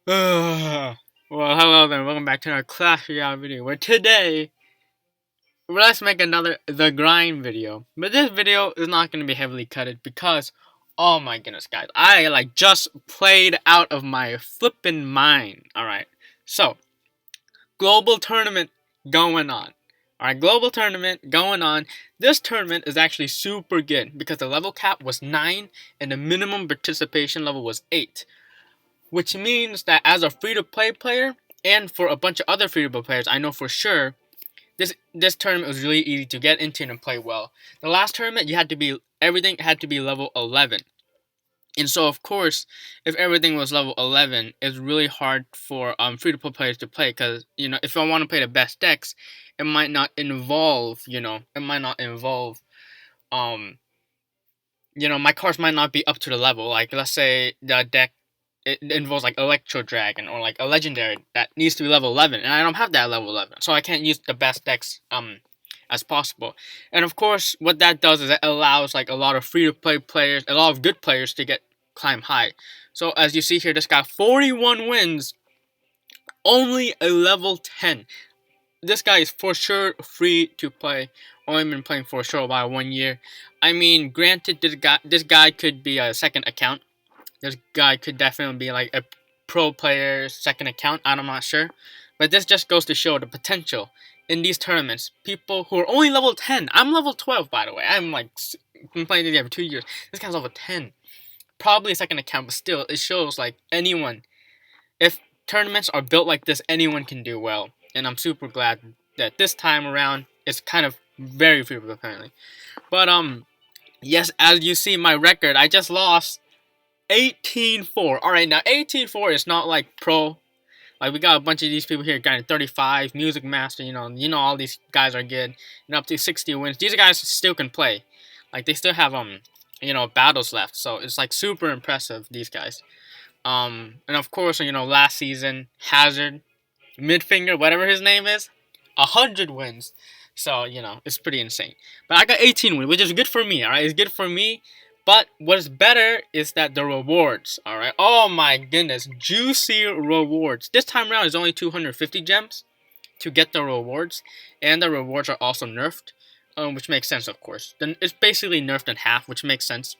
Well, hello there. Welcome back to our Clash Royale video. Where today, let's make another The Grind video. But this video is not going to be heavily cutted because, oh my goodness, guys. I, just played out of my flippin' mind. Alright. So, global tournament going on. Alright, global tournament going on. This tournament is actually super good because the level cap was 9 and the minimum participation level was 8. Which means that as a free-to-play player, and for a bunch of other free-to-play players, I know for sure, this tournament was really easy to get into and play well. The last tournament, everything had to be level 11. And so, of course, if everything was level 11, it's really hard for free-to-play players to play, because, if I want to play the best decks, it might not involve, my cards might not be up to the level. Like, let's say the deck it involves like Electro Dragon or like a legendary that needs to be level 11, and I don't have that level 11, so I can't use the best decks as possible. And of course, what that does is it allows like a lot of free-to-play players, a lot of good players to climb high. So as you see here, this guy 41 wins, only a level 10. This guy is for sure free to play. Only been playing for sure about 1 year. I mean, granted, this guy could be a second account. This guy could definitely be like a pro player's second account. I'm not sure. But this just goes to show the potential in these tournaments. People who are only level 10. I'm level 12, by the way. Been playing this game for 2 years. This guy's level 10. Probably a second account, but still, it shows like anyone. If tournaments are built like this, anyone can do well. And I'm super glad that this time around, it's kind of very favorable apparently. But, yes, as you see my record, I just lost 18-4. Alright, now 18-4 is not like pro. Like, we got a bunch of these people here, guy 35, Music Master, all these guys are good. And up to 60 wins. These guys still can play. Like, they still have, battles left. So, it's, like, super impressive, these guys. And of course, last season, Hazard, Midfinger, whatever his name is, 100 wins. So, it's pretty insane. But I got 18 wins, which is good for me, alright? It's good for me. But what's better is that the rewards, alright? Oh my goodness, juicy rewards. This time around is only 250 gems to get the rewards. And the rewards are also nerfed, which makes sense, of course. Then it's basically nerfed in half, which makes sense.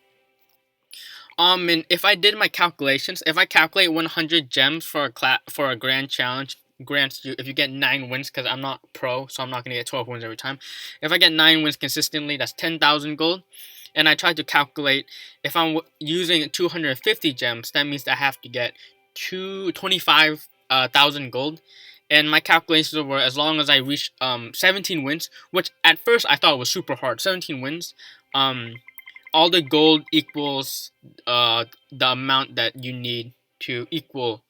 And if I did my calculations, if I calculate 100 gems for a grand challenge, grants you, if you get 9 wins, because I'm not pro, so I'm not going to get 12 wins every time. If I get 9 wins consistently, that's 10,000 gold. And I tried to calculate, if I'm using 250 gems, that means I have to get 25,000 gold. And my calculations were as long as I reach 17 wins, which at first I thought was super hard. 17 wins. All the gold equals the amount that you need to equal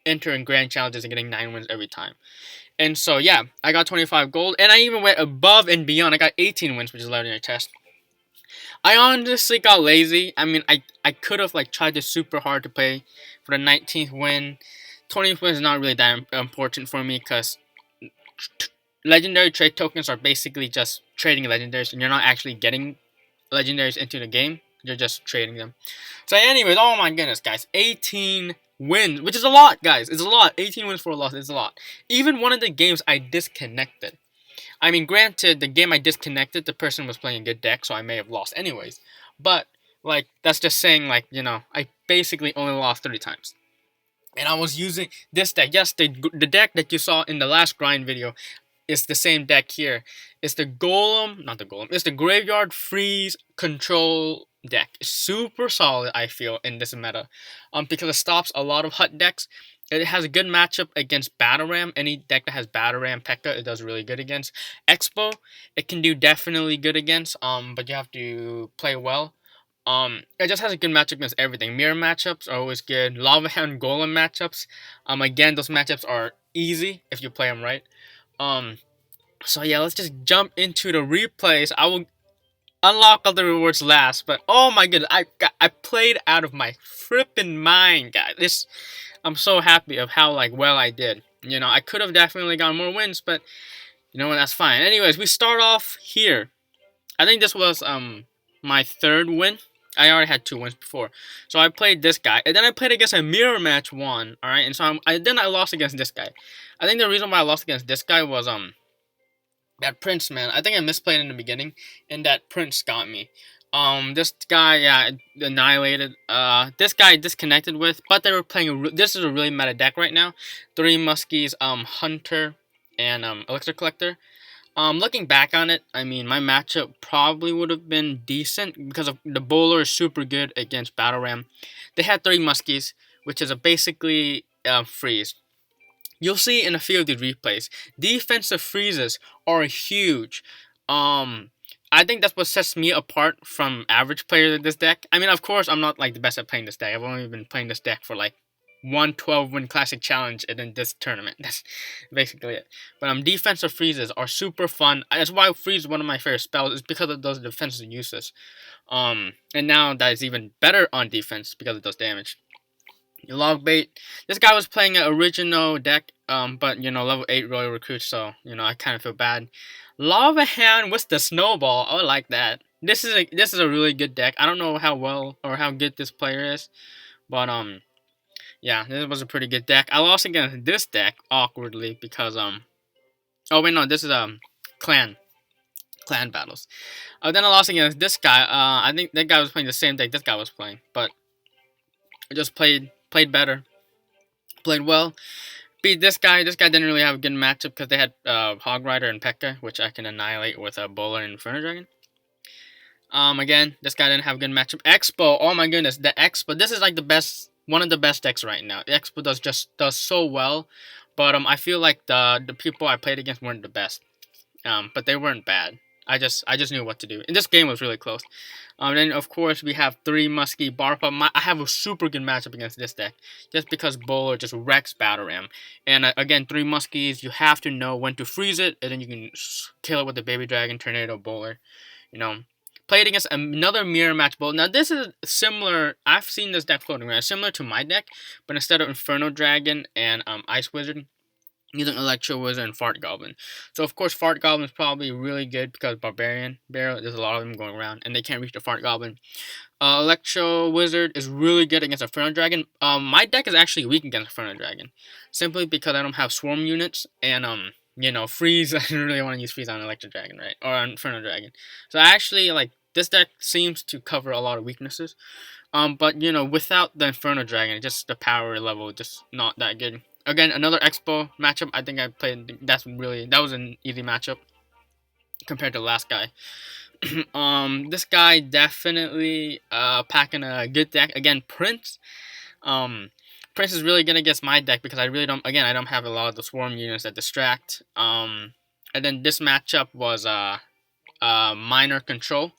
enter in grand challenges and getting 9 wins every time. And so yeah, I got 25 gold, and I even went above and beyond. I got 18 wins, which is legendary test. I honestly got lazy. I mean, I could have like tried this super hard to play for the 19th win. 20th win is not really that important for me because legendary trade tokens are basically just trading legendaries, and you're not actually getting legendaries into the game. You're just trading them. So anyways, oh my goodness, guys, 18 wins, which is a lot, guys. It's a lot. 18 wins for a loss is a lot. Even one of the games I disconnected. I mean, granted, the game I disconnected, the person was playing a good deck, so I may have lost anyways. But, like, that's just saying, like, I basically only lost 30 times. And I was using this deck. Yes, the deck that you saw in the last grind video is the same deck here. It's the it's the Graveyard Freeze Control deck. It's super solid, I feel, in this meta. Because it stops a lot of hut decks. It has a good matchup against Battle Ram. Any deck that has Battle Ram, P.E.K.K.A, it does really good against. Expo, it can do definitely good against, but you have to play well. It just has a good matchup against everything. Mirror matchups are always good. Lava Hand Golem matchups, again, those matchups are easy if you play them right. So yeah, let's just jump into the replays. I will unlock all the rewards last, but oh my goodness, I played out of my frippin' mind, guys. I'm so happy of how well I did. I could have definitely gotten more wins, but you know what, that's fine. Anyways, we start off here. I think this was my 3rd win. I already had 2 wins before. So I played this guy, and then I played against a mirror match one. All right, and so then I lost against this guy. I think the reason why I lost against this guy was that Prince, man. I think I misplayed in the beginning, and that Prince got me. This guy, yeah, annihilated. This guy disconnected with, but they were playing. This is a really meta deck right now. 3 Muskies, Hunter, and Elixir Collector. Looking back on it, I mean, my matchup probably would have been decent because of the bowler is super good against Battle Ram. They had 3 Muskies, which is a basically freeze. You'll see in a few of the replays, defensive freezes are huge. I think that's what sets me apart from average players of this deck. I mean, of course, I'm not like the best at playing this deck. I've only been playing this deck for like 112-win classic challenge and then this tournament. That's basically it. But defensive freezes are super fun. That's why freeze is one of my favorite spells. Is because of those defensive uses. And now that is even better on defense because it does damage. Log bait. This guy was playing an original deck, but level 8 Royal Recruit, so I kind of feel bad. Lava Hand with the snowball. I like that. This is a really good deck. I don't know how well or how good this player is, but yeah, this was a pretty good deck. I lost against this deck awkwardly because oh wait, no, this is clan battles. Then I lost against this guy. I think that guy was playing the same deck this guy was playing, but I just played better, played well. Beat this guy. This guy didn't really have a good matchup because they had Hog Rider and P.E.K.K.A, which I can annihilate with a Bowler and Inferno Dragon. Again, this guy didn't have a good matchup. Expo, oh my goodness, the Expo. This is like one of the best decks right now. The Expo does so well, but I feel like the people I played against weren't the best. But they weren't bad. I just knew what to do. And this game was really close. Then of course we have 3 Muskie Barpa. I have a super good matchup against this deck, just because Bowler just wrecks Battle Ram. And again, 3 Muskies, you have to know when to freeze it, and then you can kill it with the Baby Dragon, Tornado, Bowler. Played against another mirror match Bowler. Now this is similar. I've seen this deck floating around, similar to my deck, but instead of Inferno Dragon and Ice Wizard, using Electro Wizard and Fart Goblin. So of course Fart Goblin is probably really good because Barbarian Barrel, there's a lot of them going around and they can't reach the Fart Goblin. Electro Wizard is really good against Inferno Dragon. My deck is actually weak against Inferno Dragon, simply because I don't have Swarm units and Freeze. I don't really want to use Freeze on Electro Dragon, right? Or on Inferno Dragon. So actually, like, this deck seems to cover a lot of weaknesses. But without the Inferno Dragon, just the power level just not that good. Again, another Expo matchup. I think I played. That was an easy matchup compared to the last guy. This guy definitely packing a good deck. Again, Prince. Prince is really good against my deck because I really don't. Again, I don't have a lot of the Swarm units that distract. And then this matchup was minor control.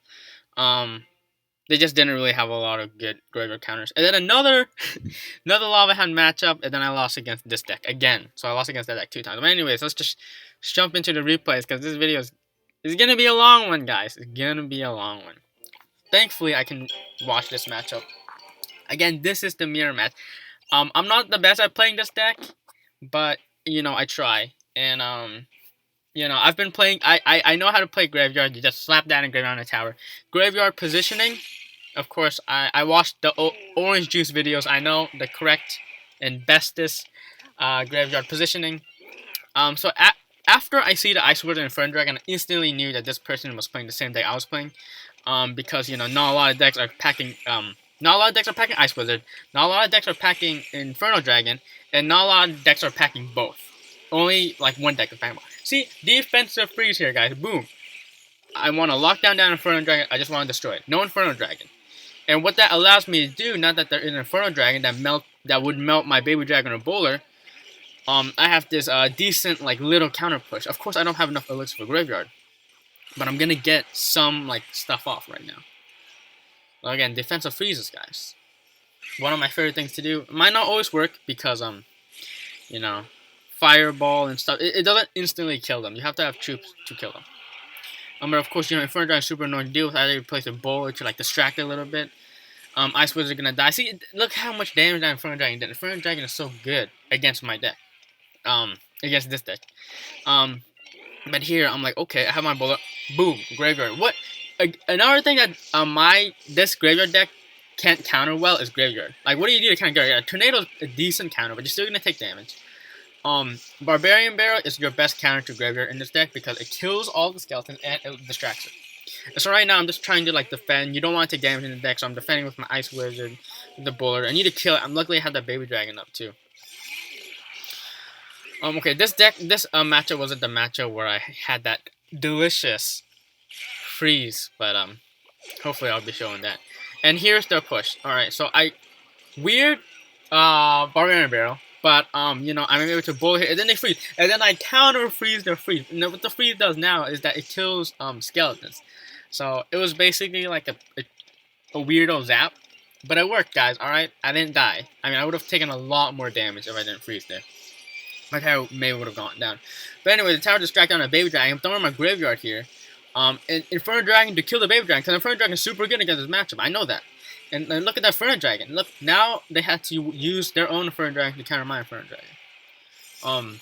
They just didn't really have a lot of good graveyard counters. And then another Lava Hand matchup, and then I lost against this deck again. So I lost against that deck 2 times. But anyways, let's just jump into the replays because this video is going to be a long one, guys. It's going to be a long one. Thankfully, I can watch this matchup. Again, this is the mirror match. I'm not the best at playing this deck, but, I try. And, I've been playing, I know how to play Graveyard. You just slap that in Graveyard on the tower. Graveyard positioning, of course, I watched the Orange Juice videos. I know the correct and bestest Graveyard positioning. So after I see the Ice Wizard and Inferno Dragon, I instantly knew that this person was playing the same deck I was playing. Because, not a lot of decks are packing, not a lot of decks are packing Ice Wizard, not a lot of decks are packing Inferno Dragon, and not a lot of decks are packing both. Only, like, one deck is packing both. See, defensive freeze here, guys. Boom. I want to lock down that Inferno Dragon. I just want to destroy it. No Inferno Dragon. And what that allows me to do, not that there is an Inferno Dragon that would melt my Baby Dragon or Bowler, I have this decent, like, little counter push. Of course, I don't have enough Elixir for Graveyard, but I'm going to get some, like, stuff off right now. Well, again, defensive freezes, guys. One of my favorite things to do. It might not always work because, Fireball and stuff. It doesn't instantly kill them. You have to have troops to kill them. But of course, Inferno Dragon is super annoying to deal with. I either place a Bowler to, like, distract it a little bit. Ice Wizard are going to die. See, look how much damage that Inferno Dragon did. Inferno Dragon is so good against my deck. Against this deck. But here, I'm like, okay, I have my Bowler. Boom, Graveyard. What? Another thing that this graveyard deck can't counter well is graveyard. Like, what do you do to counter graveyard? Tornado's a decent counter, but you're still gonna take damage. Barbarian Barrel is your best counter to graveyard in this deck because it kills all the skeletons and it distracts it. And so right now I'm just trying to like defend. You don't want to take damage in the deck, so I'm defending with my Ice Wizard, the Bowler. I need to kill it. I'm luckily I have that Baby Dragon up too. Okay, this matchup wasn't the matchup where I had that delicious freeze, but hopefully I'll be showing that. And here's the push. All right, so weird Barbarian Barrel. But, you know, I'm able to bullet hit, and then they freeze. And then I counter freeze their freeze. And what the freeze does now is that it kills skeletons. So it was basically like a weirdo zap. But it worked, guys, alright? I didn't die. I mean, I would have taken a lot more damage if I didn't freeze there. My tower maybe would have gone down. But anyway, the tower distracted on a Baby Dragon. I'm throwing my graveyard here. Inferno Dragon to kill the Baby Dragon. Because Inferno Dragon is super good against this matchup. I know that. And look at that Inferno Dragon. Look, now they had to use their own Inferno Dragon to counter my Inferno Dragon.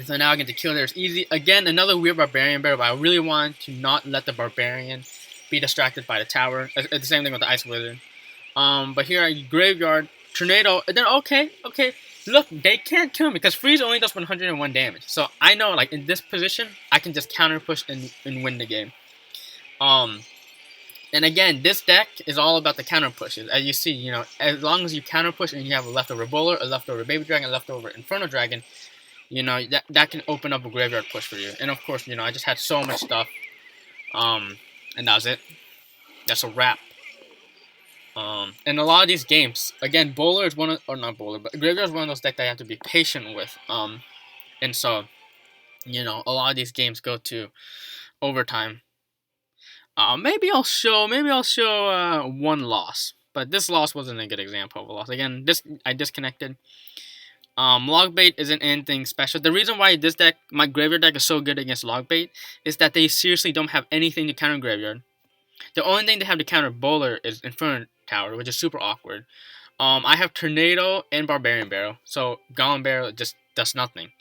So now I get to kill theirs easy. Again, another weird Barbarian Bear, but I really want to not let the Barbarian be distracted by the tower. It's the same thing with the Ice Wizard. But here I Graveyard, Tornado, and then okay. Look, they can't kill me because freeze only does 101 damage. So I know, like, in this position, I can just counter push and win the game. And again, this deck is all about the counter pushes. As you see, you know, as long as you counter push and you have a leftover Bowler, a leftover Baby Dragon, a leftover Inferno Dragon, you know, that can open up a graveyard push for you. And of course, you know, I just had so much stuff. And that was it. That's a wrap. And a lot of these games, again, Bowler is one of, or not Bowler, but Graveyard is one of those decks that I have to be patient with. And so, you know, a lot of these games go to overtime. Maybe I'll show one loss, but this loss wasn't a good example of a loss. Again, I disconnected. Logbait isn't anything special. The reason why this deck, my Graveyard deck, is so good against Logbait is that they seriously don't have anything to counter Graveyard. The only thing they have to counter Bowler is Inferno Tower, which is super awkward. I have Tornado and Barbarian Barrel, so Golem Barrel just does nothing.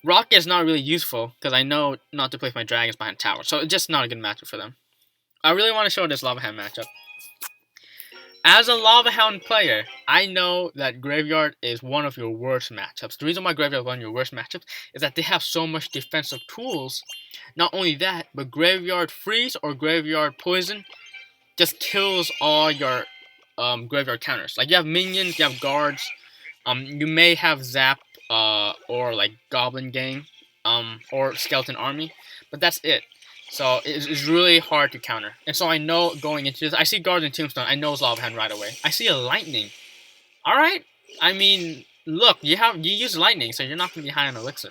Rocket is not really useful because I know not to place my dragons behind tower, so it's just not a good matchup for them. I really want to show this Lava Hound matchup. As a Lava Hound player, I know that Graveyard is one of your worst matchups. The reason why Graveyard is one of your worst matchups is that they have so much defensive tools. Not only that, but Graveyard Freeze or Graveyard Poison just kills all your Graveyard counters. Like, you have minions, you have guards, you may have Zap or like Goblin Gang or Skeleton Army, but that's it. So it's really hard to counter. And so I know going into this, I see Guards and Tombstone, I know it's Lava Hand right away. I see a Lightning. Alright, I mean, look, you use Lightning, so you're not going to be high on Elixir.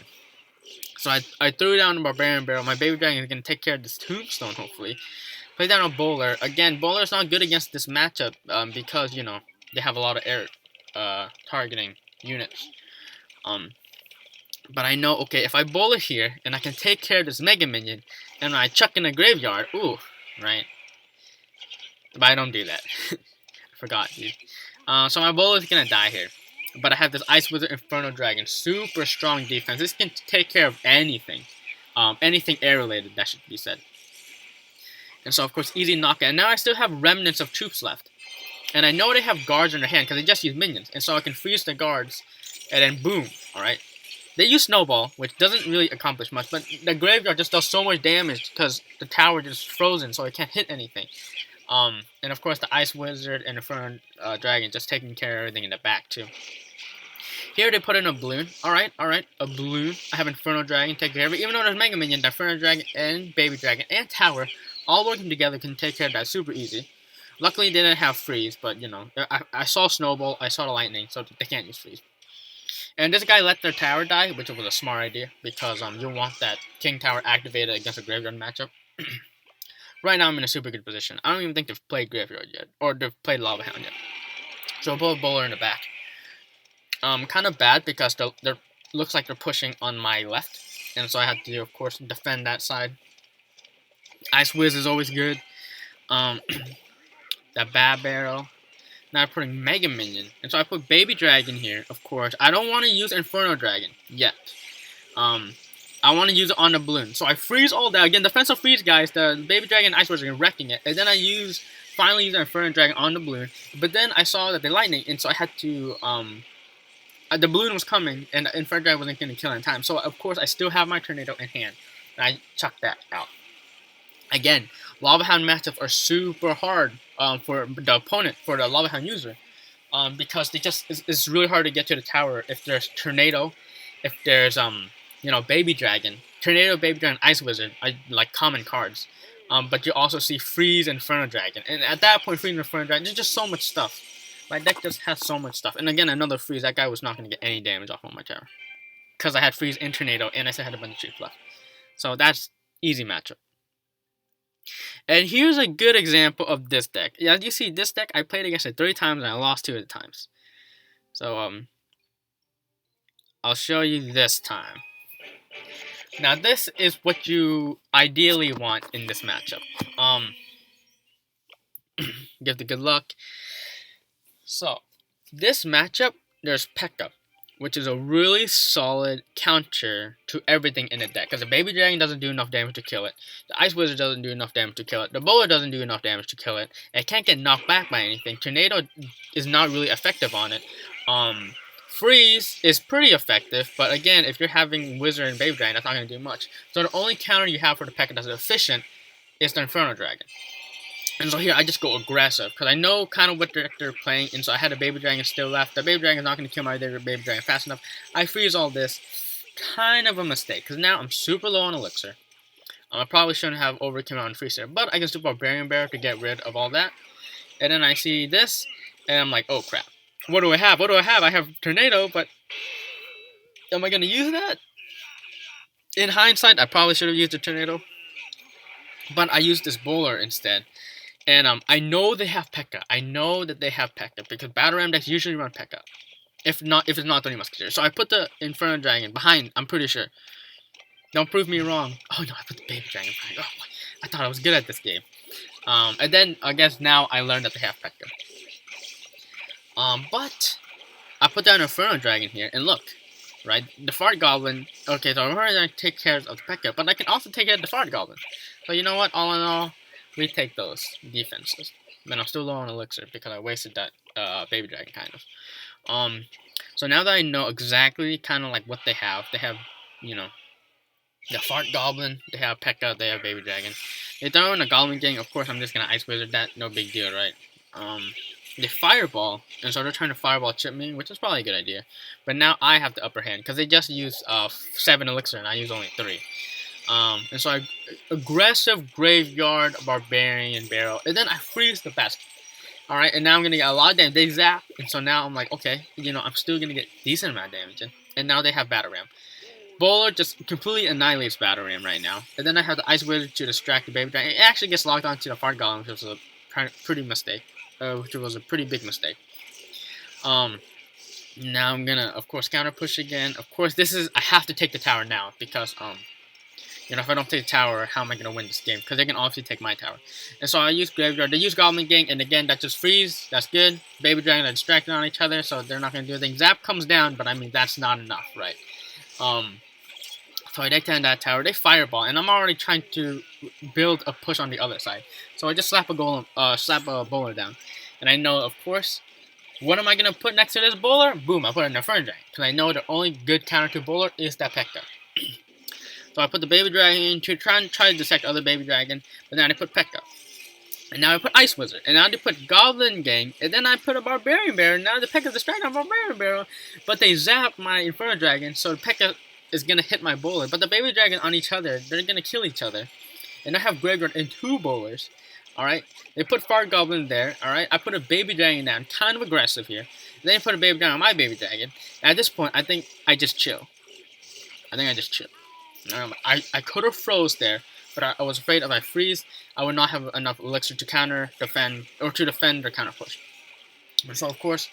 So I threw down the Barbarian Barrel. My Baby Dragon is going to take care of this Tombstone, hopefully. Play down a Bowler. Again, Bowler is not good against this matchup because, you know, they have a lot of air targeting units. But I know, okay, if I Bowler here, and I can take care of this Mega Minion, and I chuck in a Graveyard, ooh, right? But I don't do that. I forgot, dude. So my Bowler is gonna die here. But I have this Ice Wizard Inferno Dragon, super strong defense. This can take care of anything. Anything air-related, that should be said. And so, of course, easy knockout. And now I still have remnants of troops left. And I know they have guards in their hand, because they just use minions. And so I can freeze the guards, and then boom, alright? They use Snowball, which doesn't really accomplish much, but the Graveyard just does so much damage because the tower just frozen, so it can't hit anything. And of course the Ice Wizard and Inferno Dragon just taking care of everything in the back too. Here they put in a balloon. Alright, a balloon. I have Inferno Dragon take care of it. Even though there's Mega Minion, the Inferno Dragon and Baby Dragon and Tower all working together can take care of that super easy. Luckily they didn't have Freeze, but you know, I saw Snowball, I saw the Lightning, so they can't use Freeze. And this guy let their tower die, which was a smart idea, because you want that King Tower activated against a Graveyard matchup. Right now I'm in a super good position. I don't even think they've played Graveyard yet, or they've played Lava Hound yet. So both Bowler in the back. Kind of bad because they're looks like they're pushing on my left, and so I have to, of course, defend that side. Ice Wiz is always good. That Bad Barrel. Now I'm putting Mega Minion. And so I put Baby Dragon here, of course. I don't want to use Inferno Dragon yet. I want to use it on the balloon. So I freeze all that. Again, defensive freeze, guys. The baby dragon and ice wizard are wrecking it. And then I finally use the Inferno Dragon on the balloon. But then I saw that the lightning, and so I had to, the balloon was coming, and the Inferno Dragon wasn't going to kill in time. So, of course, I still have my tornado in hand. And I chucked that out. Again, Lava Hound matchups are super hard for the opponent, for the Lava Hound user. Because it's really hard to get to the tower if there's tornado, if there's baby dragon, tornado, baby dragon, ice wizard, like common cards. But you also see freeze and inferno dragon, and at that point, freeze and inferno dragon, there's just so much stuff. My deck just has so much stuff. And again, another freeze. That guy was not going to get any damage off on my tower because I had freeze and tornado, and I still had a bunch of troops left. So that's easy matchup. And here's a good example of this deck. Yeah, as you see, this deck, I played against it 3 times, and I lost 2 of the times. So, I'll show you this time. Now, this is what you ideally want in this matchup. Give the good luck. So, this matchup, there's P.E.K.K.A, which is a really solid counter to everything in the deck. Because the Baby Dragon doesn't do enough damage to kill it. The Ice Wizard doesn't do enough damage to kill it. The Bowler doesn't do enough damage to kill it. It can't get knocked back by anything. Tornado is not really effective on it. Freeze is pretty effective, but again, if you're having Wizard and Baby Dragon, that's not going to do much. So the only counter you have for the P.E.K.K.A that's efficient is the Inferno Dragon. And so here, I just go aggressive, because I know kind of what deck they're playing, and so I had a Baby Dragon still left. The Baby Dragon is not going to kill my Baby Dragon fast enough. I freeze all this. Kind of a mistake, because now I'm super low on Elixir. I probably shouldn't have overkill on Freezer, but I can super Barbarian Bear to get rid of all that. And then I see this, and I'm like, oh crap. What do I have? What do I have? I have Tornado, but am I going to use that? In hindsight, I probably should have used the Tornado, but I used this Bowler instead. And I know they have P.E.K.K.A. I know that they have P.E.K.K.A because Battle Ram decks usually run P.E.K.K.A. If it's not 30 Musketeers. So I put the Inferno Dragon behind, I'm pretty sure. Don't prove me wrong. Oh no, I put the Baby Dragon behind. Oh, I thought I was good at this game. And then I guess now I learned that they have P.E.K.K.A. But I put down Inferno Dragon here, and look, right? The Fart Goblin. Okay, so I'm going to take care of the P.E.K.K.A, but I can also take care of the Fart Goblin. So you know what? All in all, we take those defenses. But I'm still low on Elixir because I wasted that Baby Dragon kind of. So now that I know exactly kind of like what they have, the Fart Goblin, they have P.E.K.K.A, they have Baby Dragon. They throw in a Goblin Gang, of course I'm just gonna Ice Wizard that, no big deal, right? They Fireball, and so they're trying to Fireball chip me, which is probably a good idea. But now I have the upper hand, because they just use 7 Elixir, and I use only 3. And so I aggressive Graveyard, Barbarian, Barrel, and then I freeze the basket. Alright, and now I'm gonna get a lot of damage. They zap, and so now I'm like, okay, I'm still gonna get decent amount of damage in. And now they have Battle Ram. Bowler just completely annihilates Battle Ram right now. And then I have the Ice Wizard to distract the Baby Dragon. It actually gets locked onto the Fart Golem, which was a pretty mistake. Which was a pretty big mistake. Now I'm gonna, of course, counter push again. Of course, I have to take the tower now, because, if I don't take the tower, how am I gonna win this game? Because they can obviously take my tower. And so I use Graveyard. They use Goblin Gang, and again, that just freeze. That's good. Baby Dragon are distracted on each other, so they're not gonna do anything. Zap comes down, but I mean, that's not enough, right? So I deck down that tower. They Fireball, and I'm already trying to build a push on the other side. So I just slap a Bowler down. And I know, of course, what am I going to put next to this Bowler? Boom, I put an Inferno Dragon. Because I know the only good counter to Bowler is that P.E.K.K.A. So I put the Baby Dragon to try to dissect other Baby Dragon. But then I put P.E.K.K.A. And now I put Ice Wizard. And now I put Goblin Gang. And then I put a Barbarian Bear. And now the P.E.K.K.A is distracted on Barbarian Bear. But they zap my Inferno Dragon. So the P.E.K.K.A is going to hit my Bowler. But the Baby Dragon on each other, they're going to kill each other. And I have Graveyard and 2 Bowlers. Alright, they put Fart Goblin there. Alright, I put a Baby Dragon down, kind of aggressive here. And then I put a Baby Dragon on my Baby Dragon. And at this point, I think I just chill. I could have froze there, but I was afraid if I freeze, I would not have enough Elixir to defend or counter push. And so, of course,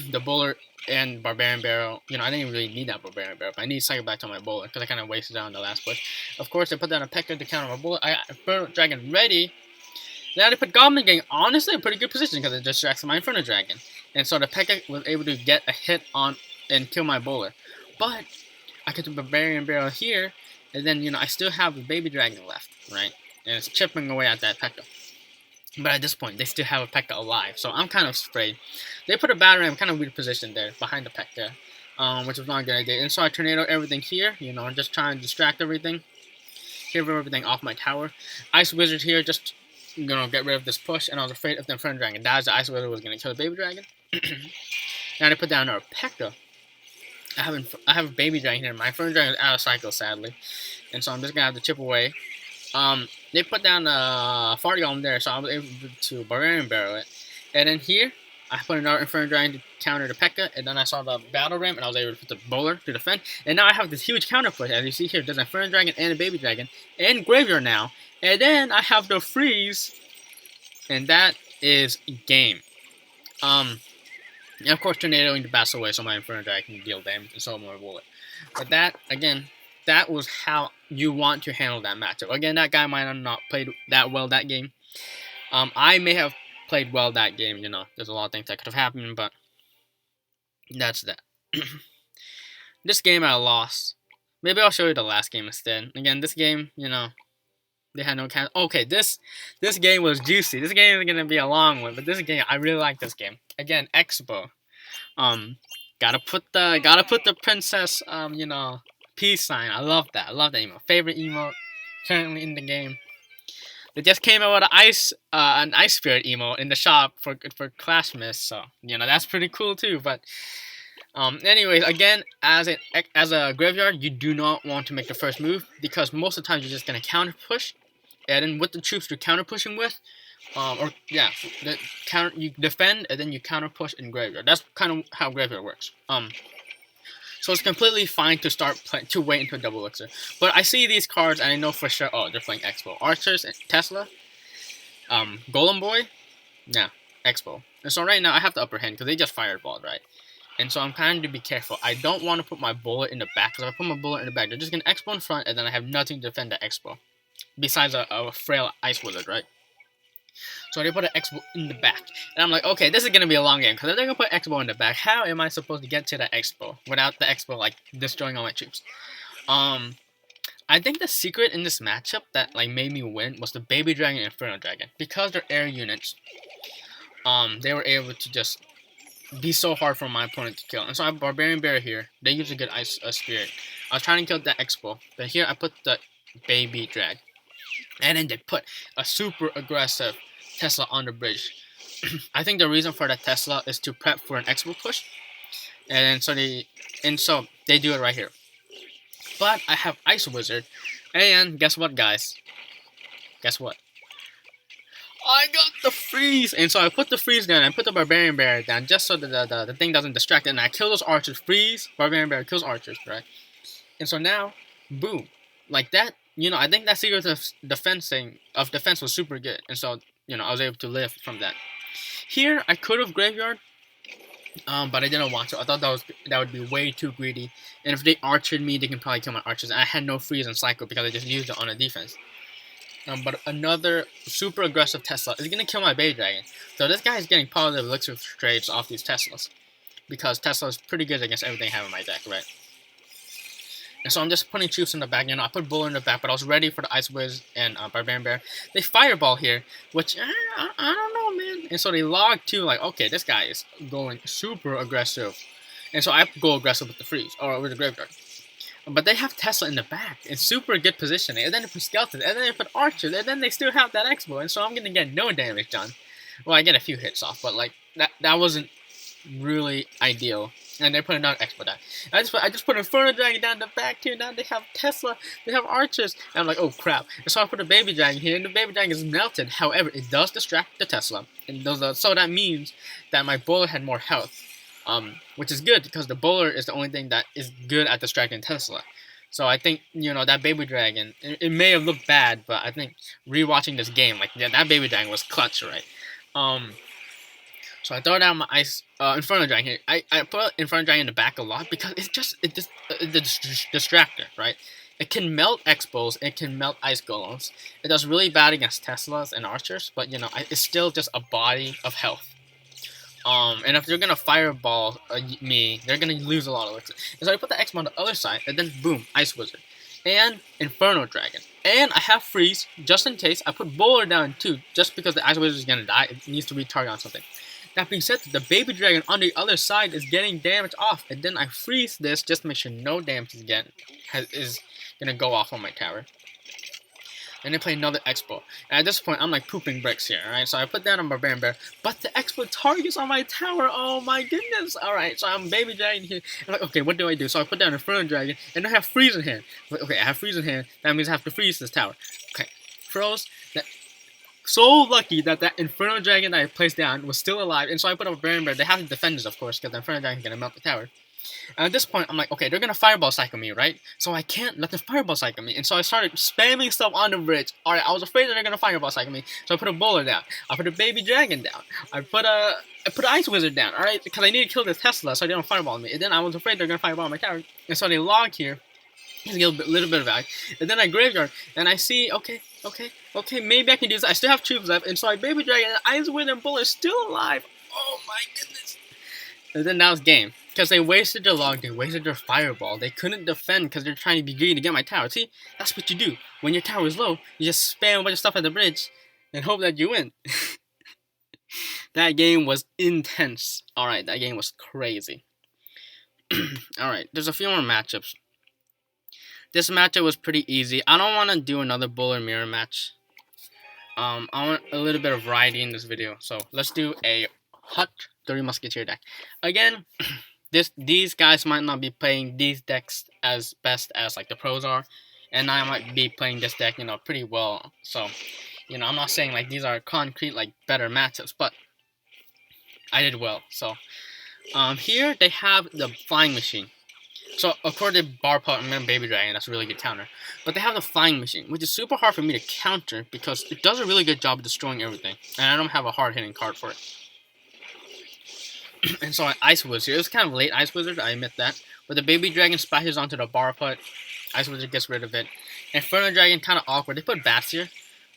the Bowler and Barbarian Barrel, I didn't really need that Barbarian Barrel, but I need to cycle back to my Bowler, because I kind of wasted it on the last push. Of course, I put down a P.E.K.K.A to counter my Bowler. I got Inferno Dragon ready. Then I put Goblin Gang, honestly, a pretty good position, because it distracts my Inferno Dragon. And so the P.E.K.K.A was able to get a hit on and kill my Bowler. But I get the Barbarian Barrel here, and then I still have the baby dragon left, right? And it's chipping away at that P.E.K.K.A. But at this point, they still have a P.E.K.K.A. alive, so I'm kind of afraid. They put a battery in kind of weird position there behind the P.E.K.K.A. Which was not a good idea. And so I tornado everything here, just trying to distract everything. Get rid of everything off my tower. Ice Wizard here, just get rid of this push, and I was afraid if the Inferno Dragon dies, the Ice Wizard was gonna kill the baby dragon. Now to put down our P.E.K.K.A. I have a baby dragon here. My Inferno Dragon is out of cycle, sadly, and so I'm just gonna have to chip away. They put down a fart golem there, so I was able to Barbarian Barrel it. And then here, I put another Inferno Dragon to counter the P.E.K.K.A. And then I saw the Battle Ram, and I was able to put the Bowler to defend. And now I have this huge counter push. As you see here, there's an Inferno Dragon and a Baby Dragon. And Graveyard now. And then I have the Freeze. And that is game. And of course, tornadoing the bats away so my Inferno Dragon can deal damage and so more bullet. But that, again, that was how you want to handle that matchup. Again, that guy might have not played that well that game. I may have played well that game, There's a lot of things that could have happened, but that's that. This game I lost. Maybe I'll show you the last game instead. Again, this game, they had no count. Okay, this game was juicy. This game is gonna be a long one, but this game, I really like this game. Again, Expo. Gotta put the princess, peace sign. I love that. I love that emote. Favorite emote currently in the game. They just came out with an ice spirit emote in the shop for Clash Miss, so that's pretty cool too. But anyways, again, as a graveyard, you do not want to make the first move because most of the time you're just gonna counter push, and then with the troops you're counter pushing with, you defend and then you counter push in graveyard. That's kind of how graveyard works. So it's completely fine to wait until double elixir. But I see these cards and I know for sure, they're playing Expo. Archers, Tesla, Golem Boy, yeah, Expo. And so right now I have the upper hand because they just fireballed, right? And so I'm trying to be careful. I don't want to put my bullet in the back because if I put my bullet in the back, they're just going to Expo in front and then I have nothing to defend the Expo. Besides a frail Ice Wizard, right? So they put an Expo in the back. And I'm like, okay, this is going to be a long game. Because if they're going to put Expo in the back, how am I supposed to get to the Expo without the Expo, destroying all my troops? I think the secret in this matchup that, made me win was the Baby Dragon and Inferno Dragon. Because they're air units, they were able to just be so hard for my opponent to kill. And so I have Barbarian Bear here. They use a good Ice Spirit. I was trying to kill that Expo. But here I put the Baby Drag. And then they put a super aggressive Tesla on the bridge. I think the reason for that Tesla is to prep for an Expo push. And so they do it right here. But I have Ice Wizard. And guess what, guys? Guess what? I got the freeze! And so I put the freeze down and put the Barbarian Bear down just so that the thing doesn't distract it. And I kill those archers. Freeze. Barbarian Bear kills archers, right? And so now, boom. Like that. I think that secret of defense was super good. And so, I was able to live from that. Here, I could have graveyard, but I didn't want to. I thought that would be way too greedy. And if they archered me, they can probably kill my archers. And I had no freeze and cycle because I just used it on a defense. But another super aggressive Tesla is going to kill my Baby Dragon. So this guy is getting positive elixir trades off these Teslas. Because Tesla is pretty good against everything I have in my deck, right? And so I'm just putting troops in the back. I put Bull in the back, but I was ready for the Ice Wiz and Barbarian Bear. They fireball here, which, I don't know, man. And so they log too, okay, this guy is going super aggressive. And so I go aggressive with the freeze, or with the graveyard. But they have Tesla in the back. It's super good positioning. And then they put Skeletons, and then they put Archers, and then they still have that Expo. And so I'm going to get no damage done. Well, I get a few hits off, but, that wasn't really ideal. And they put another Expo down. I just put Inferno Dragon down the back too. Now they have Tesla, they have Archers. And I'm like, oh crap. And so I put a Baby Dragon here, and the Baby Dragon is melted. However, it does distract the Tesla. And so that means that my Bowler had more health. Which is good because the Bowler is the only thing that is good at distracting Tesla. So I think, that Baby Dragon, it may have looked bad, but I think rewatching this game, that Baby Dragon was clutch, right? So I throw down my Inferno Dragon here. I put Inferno Dragon in the back a lot because it's just the distractor, right? It can melt Expos, it can melt Ice Golems. It does really bad against Teslas and Archers, but it's still just a body of health. And if they're gonna fireball me, they're gonna lose a lot of elixir. And so I put the Expo on the other side, and then boom, Ice Wizard. and Inferno Dragon. And I have Freeze, just in case. I put Bowler down too, just because the Ice Wizard is gonna die. It needs to retarget on something. That being said, the Baby Dragon on the other side is getting damage off, and then I freeze this just to make sure no damage is gonna go off on my tower. And then play another Expo. And at this point, I'm like pooping bricks here, alright? So I put down a Barbarian Bear, but the Expo targets on my tower. Oh my goodness! Alright, so I'm Baby Dragon here. I'm like, okay, what do I do? So I put down a Inferno Dragon, and I have Freeze in hand. Like, okay, I have Freeze in hand. That means I have to freeze this tower. Okay, froze. So lucky that that Inferno Dragon that I placed down was still alive, and so I put up a Barbarian Bear. They have to defend this, of course, because the Inferno Dragon is gonna melt the tower. And at this point, I'm like, okay, they're gonna Fireball Cycle me, right? So I can't let them Fireball Cycle me. And so I started spamming stuff on the bridge. Alright, I was afraid that they're gonna Fireball Cycle me. So I put a Bowler down. I put a Baby Dragon down. I put an Ice Wizard down, alright? Because I need to kill this Tesla so they don't Fireball me. And then I was afraid they're gonna Fireball my tower. And so they log here. Just get a little bit of value. And then I Graveyard. And I see, okay, maybe I can do this. I still have troops left. And so I Baby Dragon and Ice Wizard and Bowler still alive. Oh my goodness. And then that was game. Because they wasted their log, they wasted their fireball. They couldn't defend because they're trying to be greedy to get my tower. See, that's what you do. When your tower is low, you just spam a bunch of stuff at the bridge and hope that you win. That game was intense. Alright, that game was crazy. Alright, there's a few more matchups. This matchup was pretty easy. I don't want to do another Bowler Mirror match. I want a little bit of variety in this video. So, let's do a Hut 3 Musketeer deck. Again, these guys might not be playing these decks as best as like the pros are, and I might be playing this deck, you know, pretty well. So, you know, I'm not saying like these are concrete like better matchups, but I did well. So, here they have the Flying Machine. So, according to Barpot and Baby Dragon, that's a really good counter. But they have the Flying Machine, which is super hard for me to counter because it does a really good job of destroying everything, and I don't have a hard hitting card for it. And so I Ice Wizard. It was kind of late Ice Wizard, I admit that. But the Baby Dragon splashes onto the bar put. Ice Wizard gets rid of it. Inferno Dragon kind of awkward. They put bats here.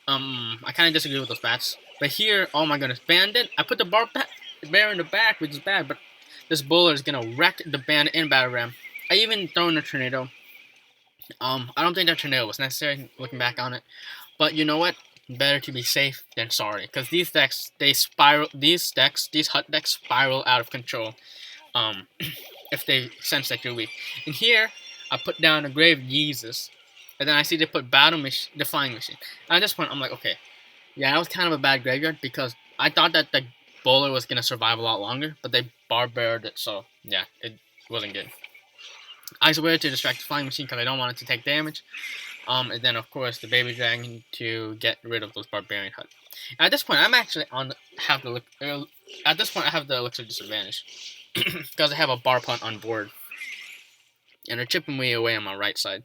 I kind of disagree with those bats. But here, oh my goodness, Bandit. I put the bear in the back, which is bad. But this Bowler is gonna wreck the Bandit in Battle Ram. I even throw in a Tornado. I don't think that Tornado was necessary looking back on it. But you know what? Better to be safe than sorry, because these decks, these Hut decks spiral out of control, if they sense that you're weak. And here, I put down a Grave Jesus, and then I see they put the Flying Machine. And at this point, I'm like, okay, yeah, that was kind of a bad graveyard, because I thought that the Bowler was going to survive a lot longer, but they barbared it, so yeah, it wasn't good. I swear to distract the Flying Machine, because I don't want it to take damage. And then of course the Baby Dragon to get rid of those Barbarian Hut. At this point, I'm actually have the Elixir disadvantage because I have a Bar Punt on board, and they're chipping me away on my right side.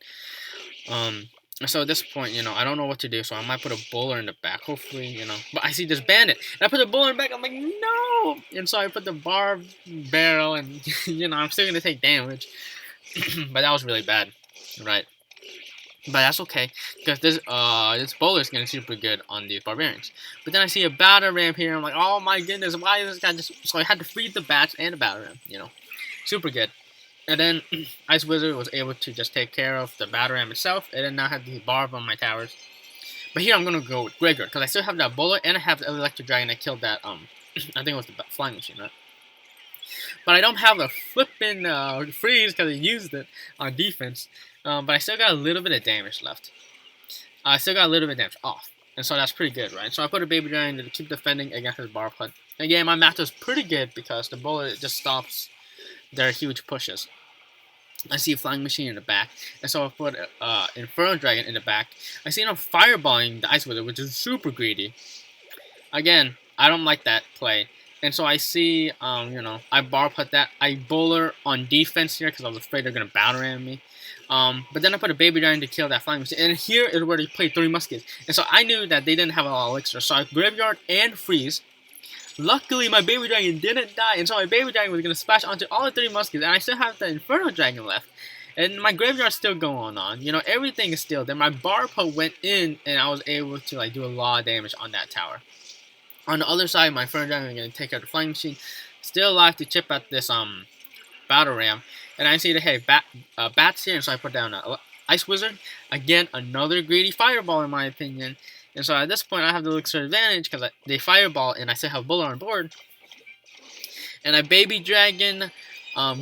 So at this point, you know, I don't know what to do, so I might put a Bowler in the back, hopefully, you know. But I see this Bandit, and I put the Bowler in the back. I'm like, no, and so I put the Barrel, and you know, I'm still gonna take damage. But that was really bad, right? But that's okay, because this Bowler is getting super good on these Barbarians. But then I see a Battle Ram here, I'm like, oh my goodness, why is this guy just... So I had to freeze the bats and the Battle Ram, you know. Super good. And then Ice Wizard was able to just take care of the Battle Ram itself, and then now I have the Barb on my towers. But here I'm going to go with Graveyard, because I still have that Bowler, and I have the Electric Dragon that killed that, I think it was the Flying Machine, right? But I don't have the flipping freeze because I used it on defense. But I still got a little bit of damage left. I still got a little bit of damage off. And so that's pretty good, right? So I put a Baby Dragon to keep defending against his Bar Punt. Again, my math is pretty good because the Bowler just stops their huge pushes. I see a Flying Machine in the back. And so I put Inferno Dragon in the back. I see him fireballing the Ice Wizard, which is super greedy. Again, I don't like that play. And so I see, you know, I Bar Punt that. I Bowler on defense here because I was afraid they're going to Battle Ram me. But then I put a Baby Dragon to kill that Flying Machine. And here is where they played 3 Muskets. And so I knew that they didn't have a lot of Elixir. So I Graveyard and Freeze. Luckily, my Baby Dragon didn't die. And so my Baby Dragon was going to splash onto all the 3 Muskets. And I still have the Inferno Dragon left. And my Graveyard's still going on. You know, everything is still there. My Bar Punt went in, and I was able to, like, do a lot of damage on that tower. On the other side, my Inferno Dragon is going to take out the Flying Machine. Still alive to chip at this, Battle Ram. And I see that, hey, bats here, and so I put down Ice Wizard. Again, another greedy Fireball in my opinion. And so at this point, I have the Elixir advantage because they Fireball and I still have Bowler on board. And I Baby Dragon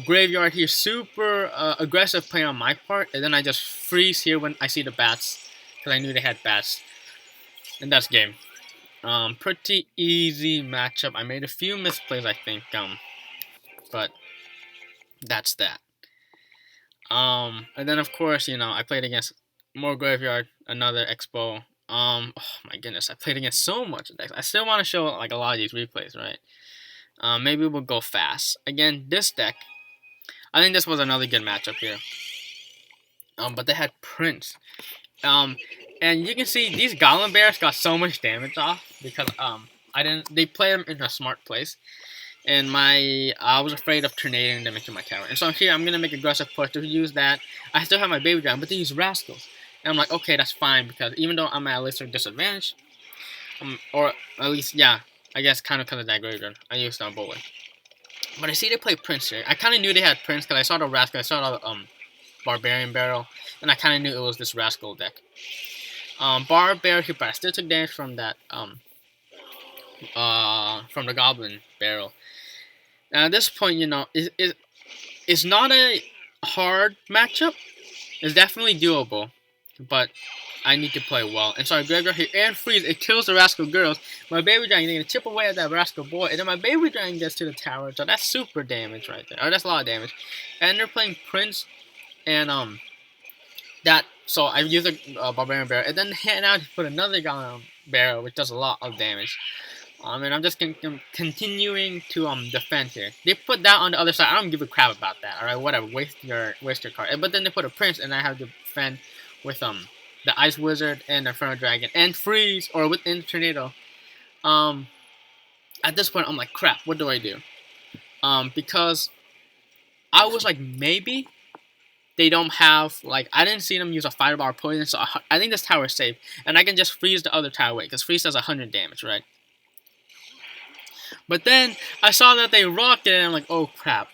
Graveyard here, super aggressive play on my part. And then I just freeze here when I see the bats because I knew they had bats. And that's game. Pretty easy matchup. I made a few misplays, I think, but that's that. And then of course, I played against more Graveyard, another Expo. Oh my goodness, I played against so much decks. I still want to show like a lot of these replays, right? Maybe we'll go fast. Again, this deck, I think this was another good matchup here. But they had Prince. And you can see these Goblin Bears got so much damage off because they played them in a smart place. And I was afraid of tornadoing them into my tower. And so here I'm gonna make aggressive push to use that. I still have my Baby Dragon, but they use Rascals. And I'm like, okay, that's fine because even though I'm at a lesser disadvantage, or at least I guess kind of because of that Graveyard, I used Bowler. But I see they play Prince here. I kind of knew they had Prince because I saw the Rascal, I saw the Barbarian Barrel, and I kind of knew it was this Rascal deck. Barrel here, but I still took damage from that from the Goblin Barrel. Now at this point, it's not a hard matchup. It's definitely doable, but I need to play well. And so I Graveyard here and freeze. It kills the Rascal Girls. My Baby Dragon, gonna chip away at that Rascal Boy, and then my Baby Dragon gets to the tower. So that's super damage right there. Or that's a lot of damage. And they're playing Prince, and so I use a Barbarian Barrel, and then now to put another Goblin Barrel, which does a lot of damage. And I'm just continuing to defend here. They put that on the other side. I don't give a crap about that. All right, whatever. Waste your card. But then they put a Prince, and I have to defend with the Ice Wizard and the Inferno Dragon and freeze or within Tornado. At this point, I'm like, crap. What do I do? Because I was like, maybe they don't have I didn't see them use a Fireball or Poison, so I think this tower is safe, and I can just freeze the other tower away because freeze does 100 damage, right? But then I saw that they rocked it, and I'm like, oh crap.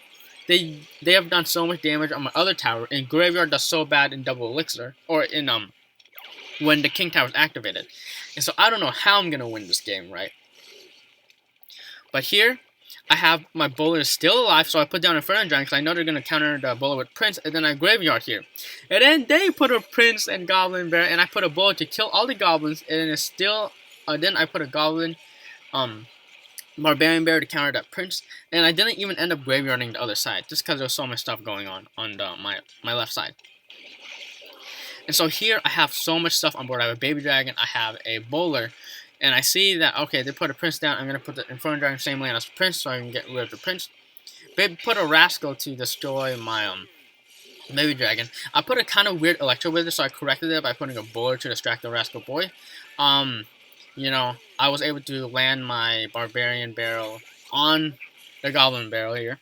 They have done so much damage on my other tower, and Graveyard does so bad in Double Elixir, or in when the King Tower is activated. And so I don't know how I'm gonna win this game, right? But here, I have my Bowler is still alive, so I put down Inferno Dragon because I know they're gonna counter the Bowler with Prince, and then I Graveyard here. And then they put a Prince and Goblin Bear, and I put a Bowler to kill all the Goblins, and then it's still then I put a Goblin Barbarian Bear to counter that Prince, and I didn't even end up graveyarding the other side, just because there was so much stuff going on my left side. And so here I have so much stuff on board. I have a Baby Dragon, I have a Bowler, and I see that, okay, they put a Prince down, I'm going to put the Inferno Dragon same lane as Prince, so I can get rid of the Prince. They put a Rascal to destroy my Baby Dragon. I put a kind of weird Electro Wizard, so I corrected it by putting a Bowler to distract the Rascal Boy. I was able to land my Barbarian Barrel on the Goblin Barrel here.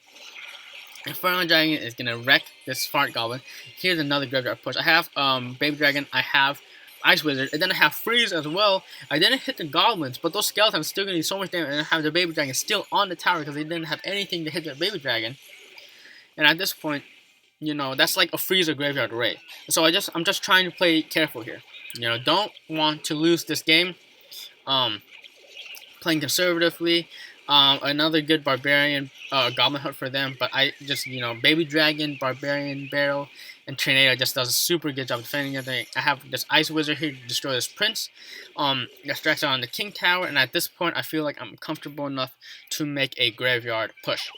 Inferno Dragon is going to wreck this Fart Goblin. Here's another Graveyard push. I have Baby Dragon, I have Ice Wizard, and then I have Freeze as well. I didn't hit the Goblins, but those Skeletons still going to do so much damage, and I have the Baby Dragon still on the tower because they didn't have anything to hit the Baby Dragon. And at this point, that's like a Freeze or Graveyard Raid. So I'm just trying to play careful here. Don't want to lose this game. Playing conservatively. Another good Barbarian Goblin Hunt for them, but I just, Baby Dragon, Barbarian Barrel, and Tornado just does a super good job defending everything. I have this Ice Wizard here to destroy this Prince. That strikes on the King Tower, and at this point, I feel like I'm comfortable enough to make a Graveyard push.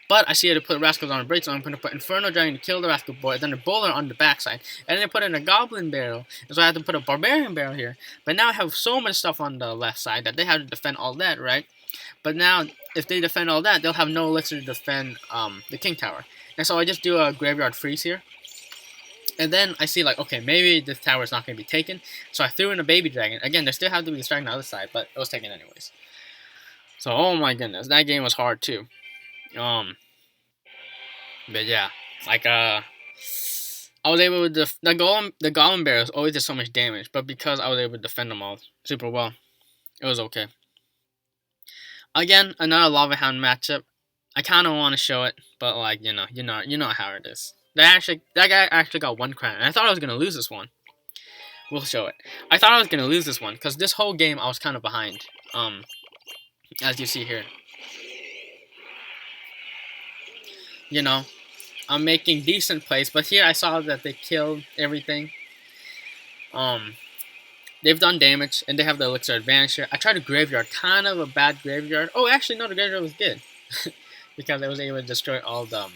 But I see how to put Rascals on a break, so I'm going to put Inferno Dragon to kill the Rascal Boy, then a Bowler on the backside, and then I put in a Goblin Barrel, and so I have to put a Barbarian Barrel here. But now I have so much stuff on the left side that they have to defend all that, right? But now, if they defend all that, they'll have no elixir to defend the King Tower. And so I just do a Graveyard Freeze here. And then I see, okay, maybe this tower is not going to be taken. So I threw in a Baby Dragon. Again, there still have to be distracting the other side, but it was taken anyways. So, oh my goodness, that game was hard too. But yeah, I was able to the Goblin Barrels always did so much damage, but because I was able to defend them all super well, it was okay. Again, another Lava Hound matchup. I kind of want to show it, but like you know how it is. That guy actually got 1 crown, and I thought I was gonna lose this one. We'll show it. I thought I was gonna lose this one because this whole game I was kind of behind. As you see here, you know, I'm making decent plays, but here I saw that they killed everything. Um, they've done damage, and they have the elixir advantage here. I tried a graveyard, kind of a bad graveyard. Oh, actually, no, the graveyard was good because I was able to destroy all the.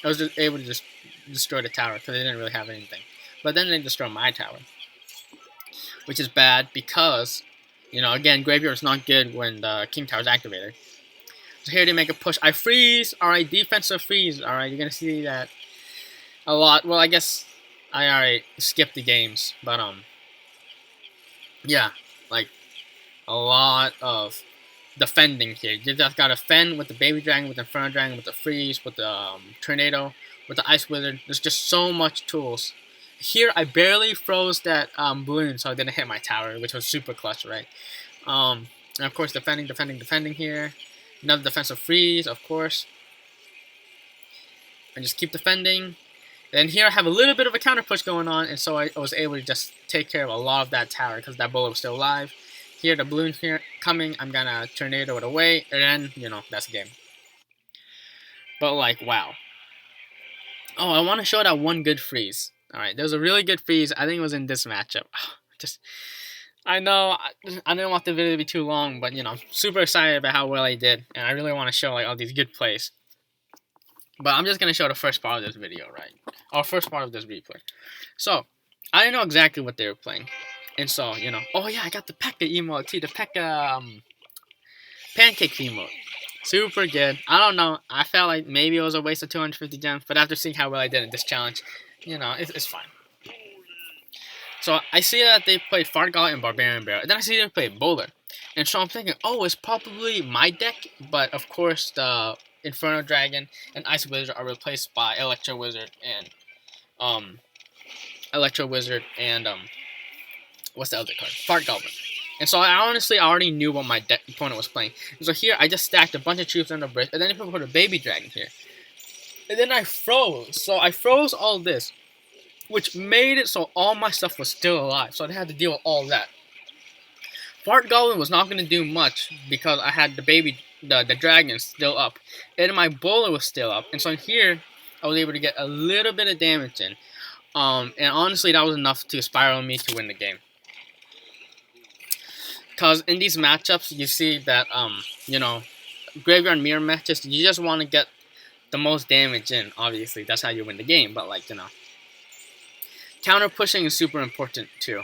I was just able to just destroy the tower because they didn't really have anything. But then they destroyed my tower, which is bad because, again, graveyard is not good when the king tower is activated. So here they make a push. I freeze. All right, defensive freeze. All right, you're gonna see that a lot. Well, I guess I already skipped the games, but yeah, like a lot of defending here. You just gotta fend with the baby dragon, with the inferno dragon, with the freeze, with the tornado, with the ice wizard. There's just so much tools. Here I barely froze that balloon, so I didn't hit my tower, which was super clutch, right? And of course defending here. Another defensive freeze, of course. And just keep defending. And here I have a little bit of a counter push going on, and so I was able to just take care of a lot of that tower because that bullet was still alive. Here, the balloon here coming, I'm gonna tornado it away, and then, that's the game. But like, wow. Oh, I want to show that one good freeze. Alright, there was a really good freeze. I think it was in this matchup. I know I didn't want the video to be too long, but I'm super excited about how well I did, and I really want to show like all these good plays. But I'm just gonna show the first part of this video, right? Or first part of this replay. So I didn't know exactly what they were playing, and so oh yeah, I got the P.E.K.K.A emote too, the P.E.K.K.A pancake emote. Super good. I don't know. I felt like maybe it was a waste of 250 gems, but after seeing how well I did in this challenge, it's fine. So I see that they played Fart Gauntlet and Barbarian Bear, and then I see they played Bowler. And so I'm thinking, oh, it's probably my deck, but of course the Inferno Dragon and Ice Wizard are replaced by Electro Wizard and what's the other card? Fart Goblin. And so I honestly already knew what my opponent was playing. And so here I just stacked a bunch of troops on the bridge, and then they put a baby dragon here. And then I froze. So I froze all this, which made it so all my stuff was still alive. So I had to deal with all that. Fart Goblin was not going to do much because I had the dragon still up. And my bowler was still up. And so here, I was able to get a little bit of damage in. And honestly, that was enough to spiral me to win the game. Because in these matchups, you see that, graveyard mirror matches, you just want to get the most damage in, obviously. That's how you win the game, but like, counter pushing is super important too.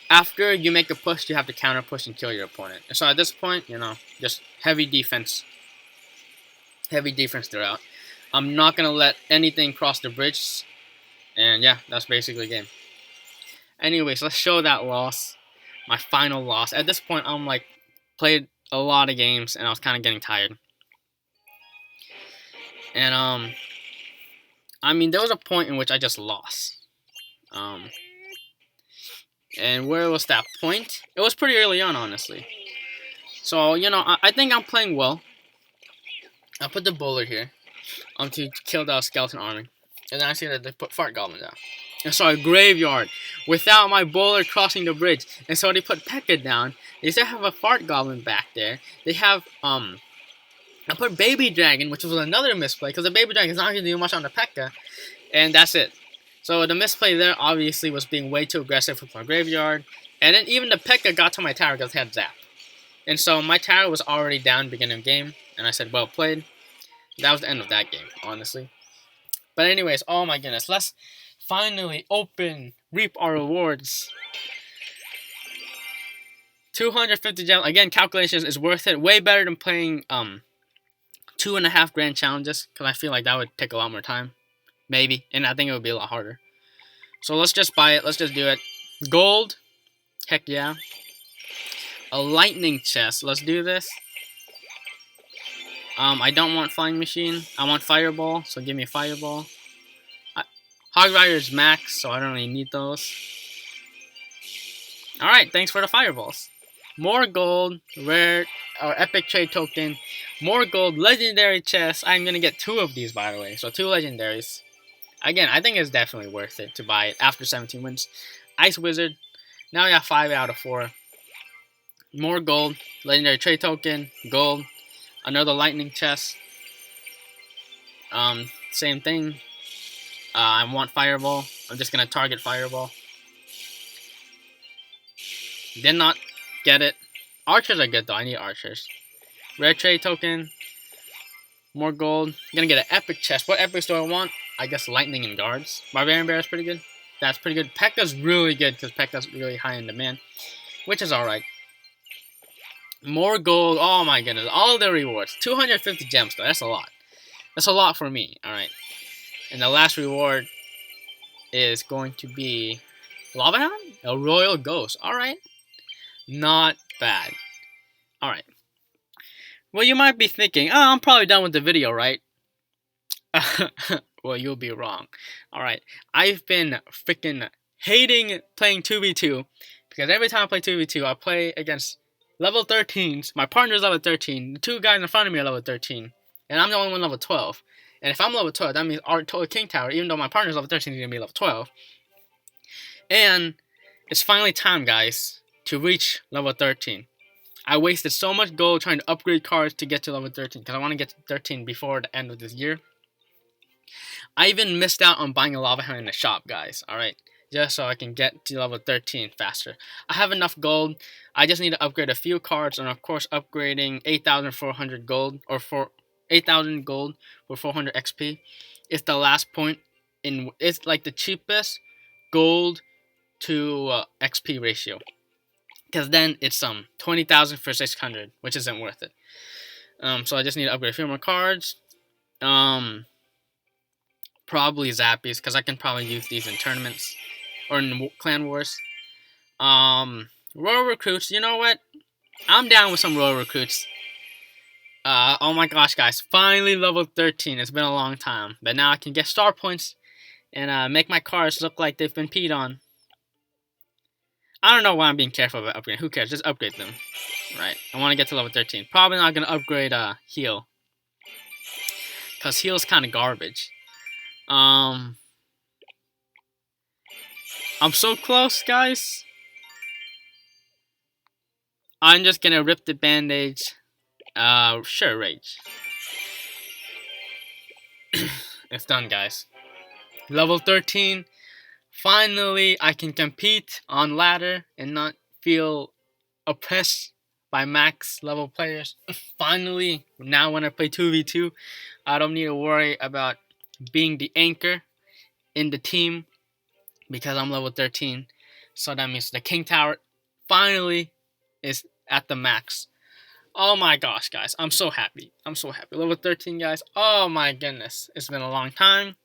After you make a push, you have to counter push and kill your opponent. And so at this point, just heavy defense throughout. I'm not going to let anything cross the bridge. And yeah, that's basically the game. Anyways, let's show that loss. My final loss. At this point, I'm like, played a lot of games, and I was kind of getting tired. And, I mean, there was a point in which I just lost. And where was that point? It was pretty early on, honestly. So, I think I'm playing well. I put the bowler here to kill the skeleton army. And then I see that they put Fart Goblin down. And so a graveyard without my bowler crossing the bridge. And so they put P.E.K.K.A down. They still have a Fart Goblin back there. They have, I put Baby Dragon, which was another misplay, because the Baby Dragon is not going to do much on the P.E.K.K.A. And that's it. So the misplay there obviously was being way too aggressive with my graveyard. And then even the P.E.K.K.A got to my tower because it had Zap. And so my tower was already down beginning of game. And I said, well played. That was the end of that game, honestly. But anyways, oh my goodness. Let's finally reap our rewards. 250 gems. Again, calculations is worth it. Way better than playing 2.5 grand challenges. Because I feel like that would take a lot more time. Maybe. And I think it would be a lot harder. So let's just buy it. Let's just do it. Gold. Heck yeah. A lightning chest. Let's do this. I don't want flying machine. I want fireball. So give me a fireball. Hog Rider is max. So I don't really need those. Alright. Thanks for the fireballs. More gold. Rare. or epic trade token, more gold, legendary chest. I'm gonna get 2 of these, by the way. So 2 legendaries. Again, I think it's definitely worth it to buy it after 17 wins. Ice Wizard. Now we got 5 out of 4. More gold, legendary trade token, gold, another lightning chest. Same thing. I want Fireball. I'm just gonna target Fireball. Did not get it. Archers are good though. I need archers. Red trade token. More gold. Gonna get an epic chest. What epics do I want? I guess lightning and guards. Barbarian Bear is pretty good. That's pretty good. P.E.K.K.A.'s really good because P.E.K.K.A.'s really high in demand, which is alright. More gold. Oh my goodness. All the rewards. 250 gems though. That's a lot. That's a lot for me. Alright. And the last reward is going to be Lava Hound? A Royal Ghost. Alright. Not bad. Alright. Well, you might be thinking, oh, I'm probably done with the video, right? Well, you'll be wrong. Alright. I've been freaking hating playing 2v2 because every time I play 2v2, I play against level 13s. My partner's level 13. The 2 guys in front of me are level 13. And I'm the only one level 12. And if I'm level 12, that means our total King Tower, even though my partner's level 13, is going to be level 12. And it's finally time, guys, to reach level 13. I wasted so much gold trying to upgrade cards to get to level 13 because I want to get to 13 before the end of this year. I even missed out on buying a Lava Hound in the shop, guys, alright? Just so I can get to level 13 faster. I have enough gold. I just need to upgrade a few cards, and of course upgrading 8,400 gold, or for 8,000 gold for 400 XP. It's the last point in, it's like the cheapest gold to XP ratio. Because then it's 20,000 for 600, which isn't worth it. So I just need to upgrade a few more cards. Probably Zappies, because I can probably use these in tournaments or in clan wars. Royal Recruits, you know what? I'm down with some Royal Recruits. Oh my gosh, guys, finally level 13. It's been a long time, but now I can get star points and make my cards look like they've been peed on. I don't know why I'm being careful about upgrading. Who cares? Just upgrade them. Right. I want to get to level 13. Probably not going to upgrade heal. Because heal's kind of garbage. I'm so close, guys. I'm just going to rip the bandage. Sure, Rage. It's done, guys. Level 13. Finally, I can compete on ladder and not feel oppressed by max level players. Finally, now when I play 2v2, I don't need to worry about being the anchor in the team because I'm level 13. So that means the King Tower finally is at the max. Oh my gosh, guys. I'm so happy. I'm so happy. Level 13, guys. Oh my goodness. It's been a long time.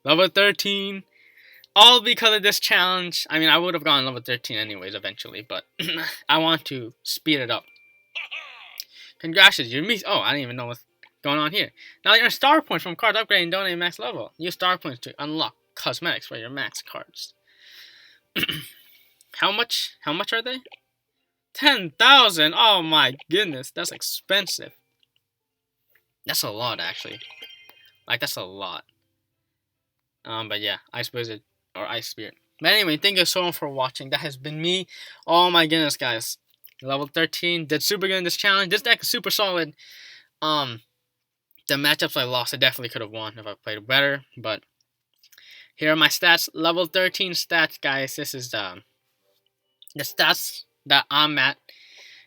Level 13. All because of this challenge. I mean, I would have gone level 13 anyways eventually, but I want to speed it up. Congratulations, you missed. Oh, I didn't even know what's going on here. Now your star points from cards upgrade and donate max level. Use star points to unlock cosmetics for your max cards. How much are they? 10,000. Oh my goodness, that's expensive. That's a lot, actually. Like, that's a lot. But yeah, Ice Wizard or Ice Spirit. But anyway, thank you so much for watching. That has been me. Oh my goodness, guys. Level 13. Did super good in this challenge. This deck is super solid. The matchups I lost, I definitely could have won if I played better. But here are my stats. Level 13 stats, guys. This is the stats that I'm at.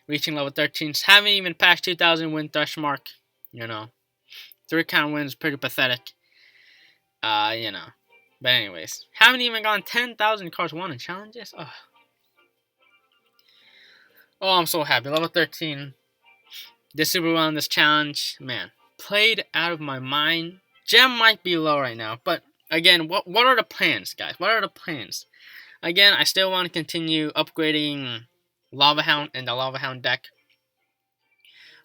Reaching level 13. Haven't even passed 2,000 win thresh mark. You know. 3 count wins. Pretty pathetic. You know. But anyways, haven't even gone 10,000 cards won in challenges. Oh, I'm so happy. Level 13. Did super well in this challenge. Man, played out of my mind. Gem might be low right now, but again, what are the plans, guys? What are the plans? Again, I still want to continue upgrading Lava Hound and the Lava Hound deck,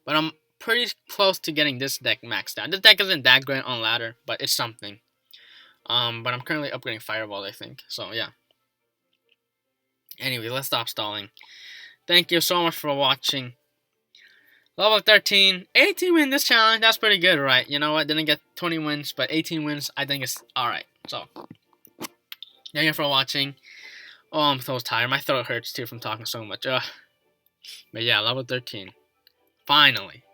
but I'm pretty close to getting this deck maxed out. This deck isn't that great on ladder, but it's something. But I'm currently upgrading Fireball, I think. So, yeah. Anyway, let's stop stalling. Thank you so much for watching. Level 13, 18 win this challenge. That's pretty good, right? You know what? Didn't get 20 wins, but 18 wins, I think it's alright. So, thank you for watching. Oh, I'm so tired. My throat hurts too from talking so much. Ugh. But yeah, level 13. Finally.